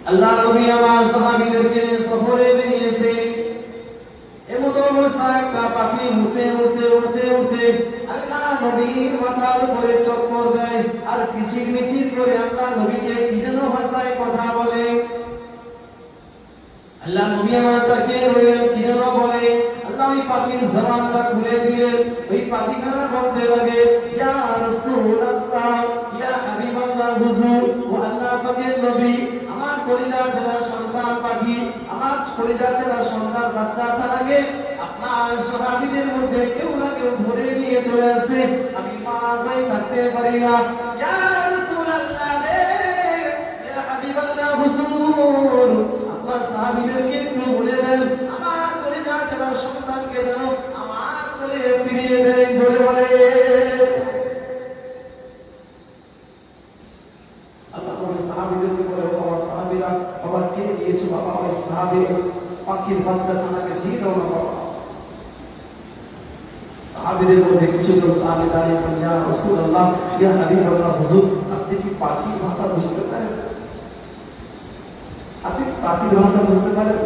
আল্লাহ নবী আমার সাহাবীদেরকে নিয়ে সফরে বেরিয়েছে। এমতো অবস্থায় একটা পাখি উড়তে উড়তে উড়তে উড়তে আল্লাহ নবীর মাথার উপরে চক্কর দেয় আর কিচির মিচির করে আল্লাহ নবীকে কি যেন ভাষায় কথা বলে। আল্লাহ নবী আমার তাকে রইলেন, কি যেন বলে। আল্লাহ ওই পাখির জবানটা খুলে দিলেন। ওই পাখিখানা বলতে লাগে, ইয়া রাসূলুল্লাহ, ইয়া হাবিবাল্লাহ, হুজুর ও আল্লাহ পাকের নবী, আমার কলিজা ছেড়া সন্তান পাখি, আমার কলিজা ছেড়া সন্তান বাচ্চা ছাড়াকে আপনার সাহাবীদের মধ্যে কেউ না কেউ ধরে নিয়ে চলে আসছে, আমি মা ভাই থাকতে পারি না। ইয়া রাসূলুল্লাহ, ইয়া হাবিবাল্লাহ, হুজুর আপনার সাহাবীদেরকে একটু বলে দেন আমার কলিজা ছেড়া সন্তানকে যেন আমার কোলে ফিরিয়ে দেয়। জোরে বলে আল্লাহ নবী সাহাবীদেরকে বলে, বাবা সাহাবীরা, বাবা কে দিয়েছো বাবা ওই সাহাবী পাখির বাচ্চা ছানাকে দিয়ে দাও না বাবা। সাহাবীদের মধ্যে কিছুজন সাহাবী দাঁড়িয়ে বলেন, ইয়া রাসূলুল্লাহ, ইয়া হাবিবাল্লাহ, হুজুর আপনি কি পাখির ভাষা বুঝতে পারেন? আপনি পাখির ভাষা বুঝতে পারেন?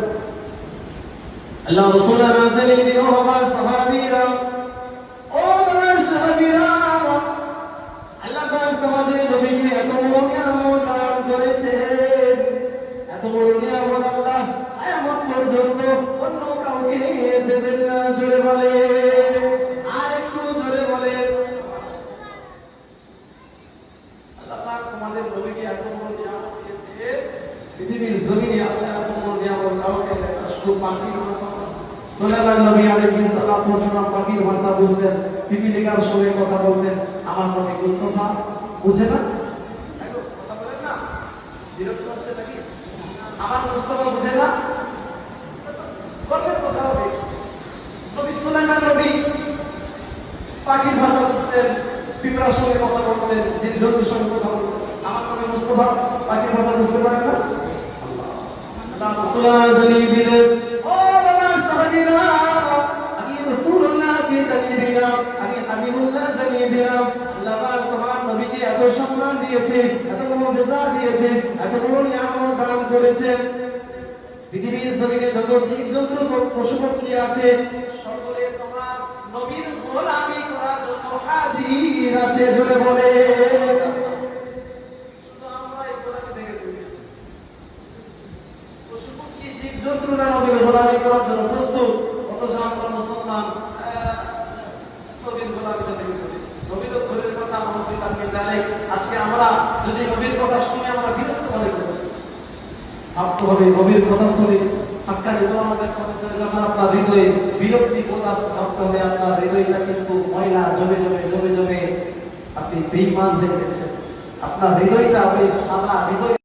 আল্লাহ রাসূল আমাদের দিও বাবা সাহাবীরা, ও বাবা সাহাবীরা, আল্লাহ পাক তোমাদের নবীকে এত বড় নিয়ামত দান করেছেন, এত বড় নিয়ামত আল্লাহ কিয়ামত পর্যন্ত অন্য কাউকে দেবেন না। জোরে বলে, আর একটু জোরে বলে। আল্লাহ পাক তোমাদের নবীকে এত বড় নিয়ামত দিয়েছে, পৃথিবীর জমিনে আল্লাহ এত বড় নিয়ামত কাউকে দেয় না। শুধু পাখির ভাষা সুলাইমান নবী আলাইহিস সালাতু ওয়াস সালাম পাখির ভাষা বুঝতেন, পিপিলিকার সঙ্গে কথা বলতেন। আমার নবী মুস্তাফা বুঝে না? কথা বলেন না, বিরক্ত হচ্ছে নাকি? আমার মুস্তাফা বুঝে না, গর্বের কথা হবে। নবী সুলাইমান নবী পাখির ভাষা বুঝতেন, পিঁপড়ার সঙ্গে কথা বলতেন, জিন-জন্তুর সঙ্গে কথা বলতেন। আমার নবী মুস্তাফা পাখির ভাষা বুঝতে পারেন না? আল্লাহ রাসূল জানিয়ে দিলেন, ও বাবা সাহাবীরা, আমি রাসূলুল্লাহকে জানিয়ে দিলাম, আমি হাবিবুল্লাহ জানিয়ে দিলাম, আল্লাহ পাক তোমার নবীকে এত সম্মান দিয়েছে, এত মুআজিজা দিয়েছে, এত বড় নিয়ামত দান করেছেন। পৃথিবীর জমিনে যত জীবজন্তু পশু পাখি আছে সকলে তোমার নবীর গোলামি করার জন্য হাজির আছে। জোরে বলে, শুধু আমরা এই গোলামি থেকে দূরে। পশু পাখি জীবজন্তুরা নবীর গোলামি করার জন্য প্রস্তুত, অথচ আমরা মুসলমান নবীর গোলামি থেকে দূরে। নবীর ধরের কথা আমরা তাকে জানাই। আজকে আমরা যদি নবীর কথা শুনে আমরা বিরক্ত মনে করি, ভাবতে হবে নবীর কথা শুনে হাক্কানি আমাদের যখন আপনার হৃদয়ে বিরক্তি প্রকাশ ভাবতে হবে, আপনার হৃদয়টা কিন্তু ময়লা জমে জমে জমে জমে আপনি বেঈমান হয়ে গেছেন। আপনার হৃদয়টা ওই সাদা হৃদয়